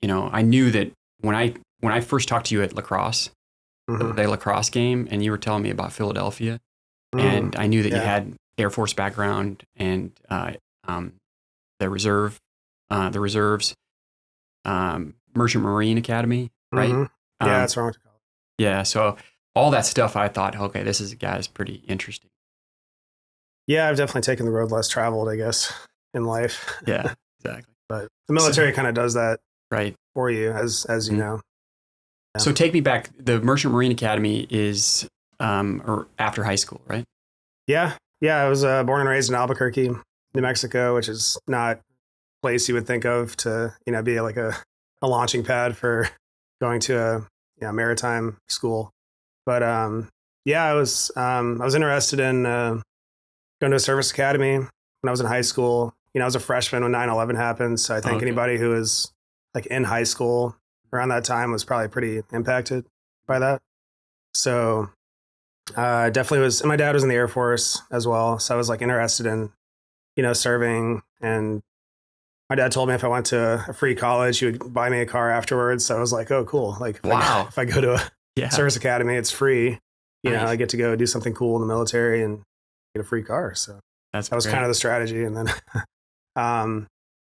I knew that when I first talked to you at lacrosse, Mm-hmm. the lacrosse game, and you were telling me about Philadelphia, Mm, and I knew that you yeah. had Air Force background and um, the the reserves, Merchant Marine Academy, right? Mm-hmm. Yeah, Um, that's wrong. yeah, so all that stuff, I thought, okay, this is a guy that's pretty interesting. Yeah, I've definitely taken the road less traveled, I guess, in life. Yeah, exactly. But the So, military kind of does that right. for you, as you Mhm. know. Yeah. So take me back. The Merchant Marine Academy is or after high school, right? Yeah. Yeah. I was born and raised in Albuquerque, New Mexico, which is not a place you would think of to, be like a launching pad for going to a maritime school. But yeah, I was interested in going to a service academy when I was in high school. I was a freshman when 9/11 happened. So I Oh, think okay. anybody who was like in high school around that time was probably pretty impacted by that. So definitely was, and my dad was in the Air Force as well. So I was like interested in, serving. And my dad told me if I went to a free college, he would buy me a car afterwards. So I was like, oh, cool. Like Wow. if I go to a Yeah. service academy, it's free. I Nice. get to go do something cool in the military and get a free car. So That's that was kind great. of the strategy. And then, um,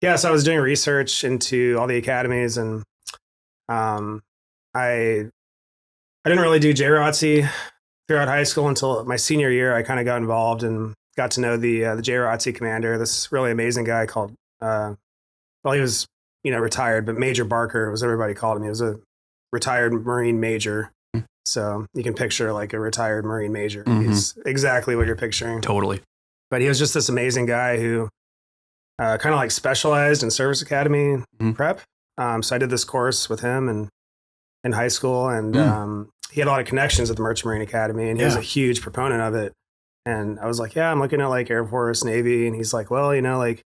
yeah, so I was doing research into all the academies, and um, I I didn't really do JROTC throughout high school until my senior year. I kind of got involved and got to know the JROTC commander, this really amazing guy called well, he was retired, but Major Barker was everybody called him. He was a retired Marine major. So you can picture like a retired Marine major. Mm-hmm. He's exactly what you're picturing. Totally. But he was just this amazing guy who kind of like specialized in service academy prep. So I did this course with him and in high school, and he had a lot of connections at the Merchant Marine Academy, and he was a huge proponent of it. And I was like, yeah, I'm looking at like Air Force, Navy, and he's like, well, like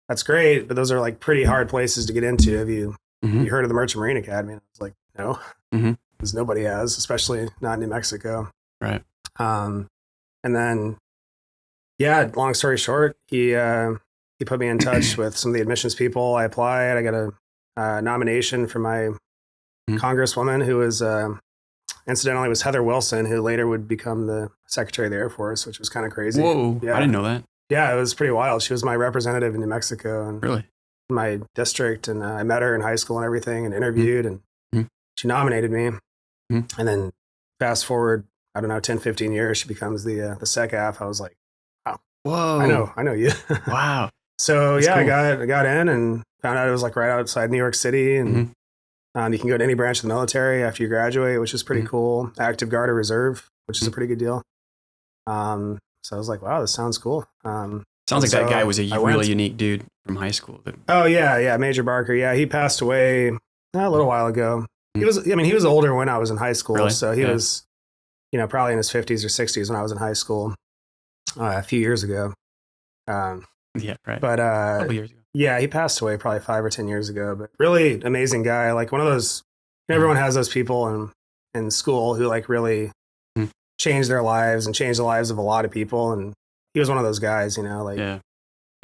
that's great, but those are like pretty hard places to get into. Have you heard of the Merchant Marine Academy? And I was like, no, because nobody has, especially not in New Mexico. Right. And then, yeah, long story short, he put me in touch with some of the admissions people. I applied. I got a nomination from my congresswoman, who was incidentally was Heather Wilson, who later would become the Secretary of the Air Force, which was kind of crazy. Whoa. Yeah. I didn't know that. Yeah, it was pretty wild. She was my representative in New Mexico and Really? my district, and I met her in high school and everything, and interviewed, and she nominated me. And then fast forward, I don't know, 10, 15 years, she becomes the SecAF. I was like, wow, Whoa. I know you. Wow. So That's yeah, cool. I got in and found out it was like right outside New York City, and you can go to any branch of the military after you graduate, which is pretty cool. Active Guard or Reserve, which is a pretty good deal. So I was like, wow, this sounds cool. Sounds like that guy was a I really went. unique dude from high school. Oh yeah, Major Barker. Yeah, he passed away a little while ago. He was older when I was in high school, Really? so he was, probably in his 50s or 60s when I was in high school a few years ago. Yeah, right. But A couple years ago. yeah, he passed away probably 5 or 10 years ago. But really amazing guy, like one of those. Everyone has those people in school who like really change their lives and change the lives of a lot of people, and he was one of those guys. Like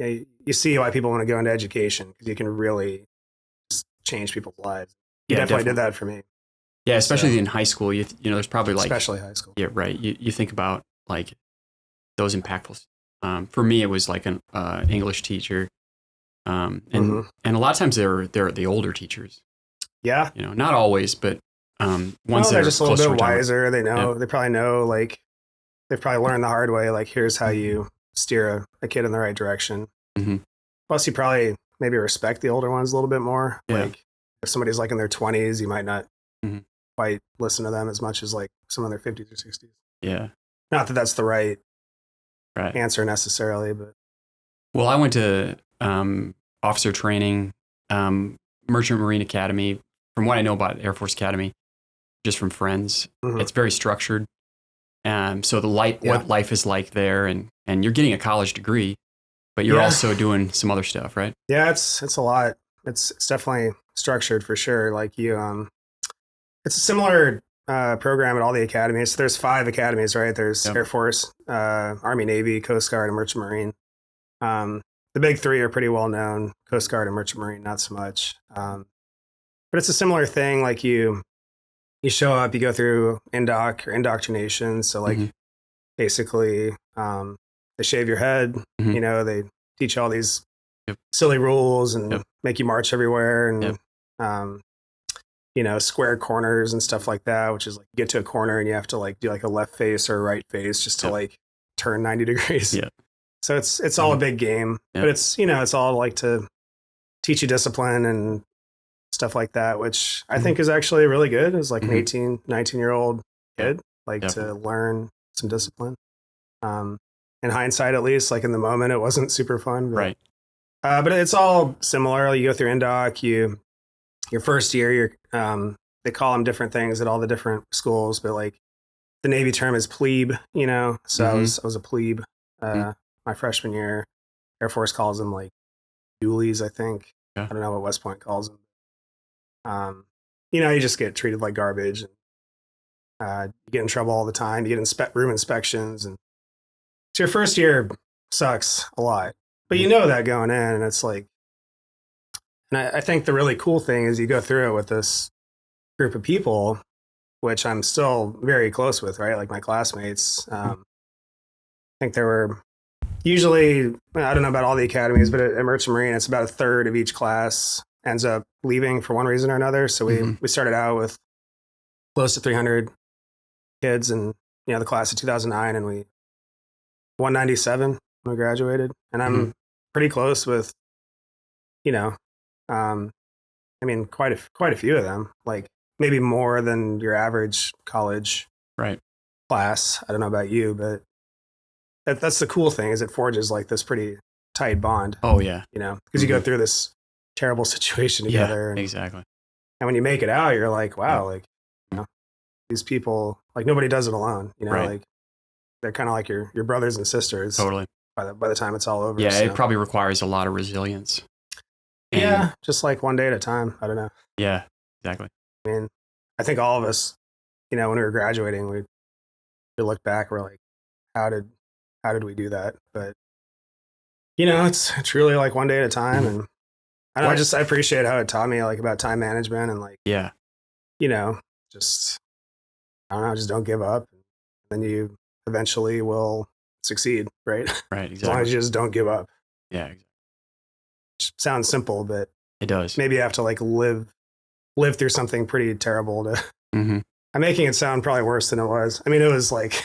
you see why people want to go into education, because you can really change people's lives. He definitely did that for me. Yeah, especially in high school. There's probably like especially high school. Yeah, right. You think about like those impactful. For me, it was like an English teacher, and a lot of times they're the older teachers. Yeah, not always, but ones that they're are just a little bit retirement. wiser. They know. They probably know. Like they've probably learned the hard way. Like here's how you steer a kid in the right direction. Plus, you probably maybe respect the older ones a little bit more. Yeah. Like if somebody's like in their 20s, you might not quite listen to them as much as like some in their 50s or 60s. Yeah. Not that that's the right answer necessarily, but. Well, I went to officer training, Merchant Marine Academy. From what I know about Air Force Academy, just from friends, it's very structured. So what life is like there, and you're getting a college degree, but you're also doing some other stuff, right? Yeah, it's a lot. It's definitely structured for sure. Like it's a similar program at all the academies. So there's 5 academies, right? There's Air Force, Army, Navy, Coast Guard, and Merchant Marine. The big 3 are pretty well known. Coast Guard and Merchant Marine, not so much. but it's a similar thing. Like you show up, you go through indoc or indoctrination. So like basically, they shave your head, you know, they teach you all these silly rules and make you march everywhere and, you know, square corners and stuff like that, which is like you get to a corner and you have to like do like a left face or a right face just to like turn 90 degrees. Yeah. So it's all a big game, but it's, you know, it's all like to teach you discipline and stuff like that, which I think is actually really good as like an 18, 19-year-old kid, like to learn some discipline. In hindsight, at least, like in the moment, it wasn't super fun, but, but it's all similar. You go through indoc, your first year, they call them different things at all the different schools, but like the Navy term is plebe, you know. So I was a plebe my freshman year. Air Force calls them like dualies, I think. I don't know what West Point calls them. You know, you just get treated like garbage. And, you get in trouble all the time. You get room inspections, and so your first year sucks a lot. But you know that going in, and it's like, and I think the really cool thing is you go through it with this group of people, which I'm still very close with, right? Like my classmates. I think there were usually, I don't know about all the academies, but at Merchant Marine, it's about a third of each class ends up leaving for one reason or another. So we started out with close to 300 kids, and you know the class of 2009, and we 197 when we graduated, and I'm pretty close with, you know, I mean, quite a few of them, like maybe more than your average college class. I don't know about you, but that's the cool thing is it forges like this pretty tight bond. Oh yeah. You know, because you go through this terrible situation together. Yeah, exactly. And when you make it out, you're like, wow, like, you know, these people, like nobody does it alone, you know, like they're kind of like your brothers and sisters. Totally. By the time it's all over. Yeah, so. It probably requires a lot of resilience. And just like one day at a time. I don't know. Yeah, exactly. I mean, I think all of us, you know, when we were graduating, we look back, we're like, how did we do that? But you know, it's really like one day at a time, and I don't know, I appreciate how it taught me like about time management and like you know, just I don't know, just don't give up, and then you eventually will succeed, right? Right, exactly. As long as you just don't give up. Yeah, exactly. Which sounds simple, but it does. Maybe you have to like live through something pretty terrible to. I'm making it sound probably worse than it was. I mean, it was like,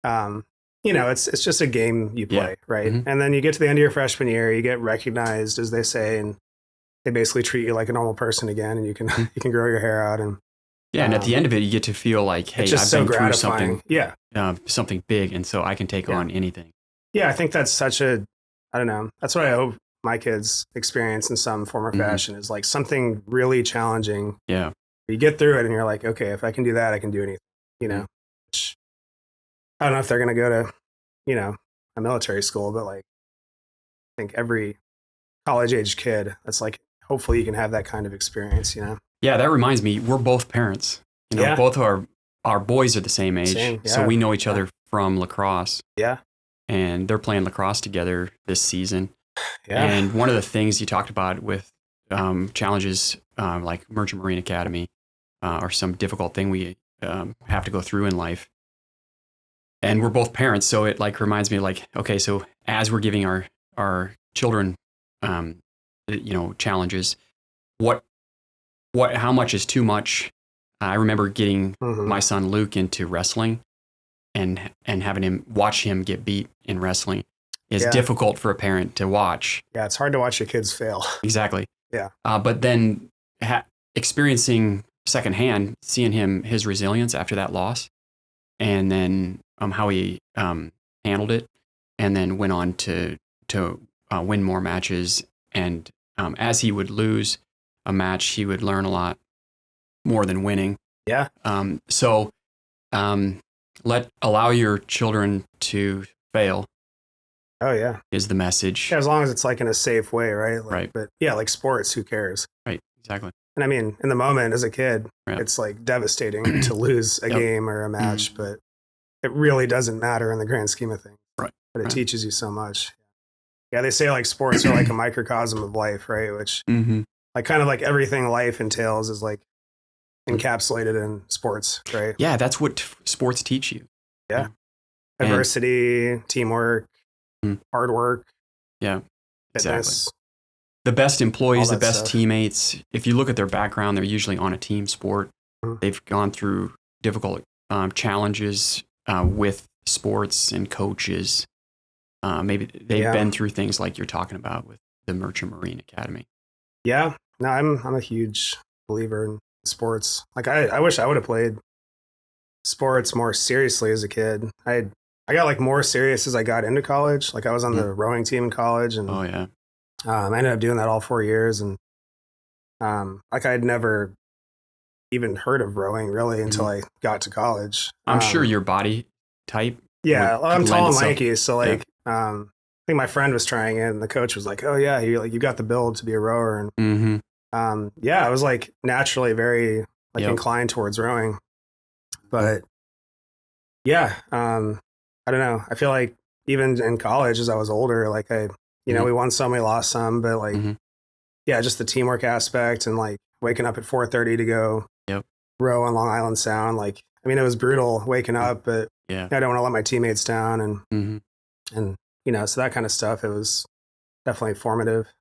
you know, it's just a game you play, right? And then you get to the end of your freshman year, you get recognized, as they say, and they basically treat you like a normal person again, and you can you can grow your hair out and. Yeah, and at the end of it, you get to feel like, hey, I've been through something, something big, and so I can take on anything. Yeah, I think that's such a, I don't know, that's what I hope my kids experience in some form or fashion is like something really challenging. Yeah. You get through it and you're like, okay, if I can do that, I can do anything, you know. Which, I don't know if they're going to go to, you know, a military school, but like, I think every college-age kid, that's like, hopefully you can have that kind of experience, you know. Yeah, that reminds me, we're both parents. You know, both our boys are the same age, so we know each other from lacrosse. Yeah. And they're playing lacrosse together this season. Yeah. And one of the things you talked about with challenges like Merchant Marine Academy or some difficult thing we have to go through in life. And we're both parents, so it like reminds me like, okay, so as we're giving our children, you know, challenges, how much is too much? I remember getting my son Luke into wrestling and having him watch him get beat in wrestling is difficult for a parent to watch. Yeah, it's hard to watch your kids fail. Exactly. Yeah. But then experiencing secondhand, seeing his resilience after that loss, and then how he handled it, and then went on to win more matches. And as he would lose a match, he would learn a lot more than winning. Yeah. So allow your children to fail. Oh yeah. Is the message. Yeah, as long as it's like in a safe way, right? Like, right. But yeah, like sports, who cares? Right. Exactly. And I mean, in the moment as a kid, it's like devastating to lose a game or a match, but it really doesn't matter in the grand scheme of things. Right. But it teaches you so much. Yeah, they say like sports are like a microcosm of life, right? Which like kind of like everything life entails is like encapsulated in sports, right? Yeah, that's what sports teach you. Yeah. And- Adversity, teamwork, hard work, yeah, fitness. exactly. The best employees, the best stuff. teammates, if you look at their background, they're usually on a team sport. They've gone through difficult challenges with sports and coaches. Maybe they've been through things like you're talking about with the Merchant Marine Academy. Yeah, no, I'm a huge believer in sports. Like I wish I would have played sports more seriously as a kid. I got like more serious as I got into college. Like I was on the rowing team in college, and I ended up doing that all 4 years. And like I had never even heard of rowing really until I got to college. I'm sure your body type. Yeah, I'm tall and lanky, so like I think my friend was trying it, and the coach was like, "Oh yeah, you got the build to be a rower." And I was like naturally very like inclined towards rowing, but I don't know. I feel like even in college, as I was older, like we won some, we lost some, but like just the teamwork aspect and like waking up at 4:30 to go row on Long Island Sound. Like, I mean, it was brutal waking up, but I don't want to let my teammates down, and so that kind of stuff. It was definitely formative.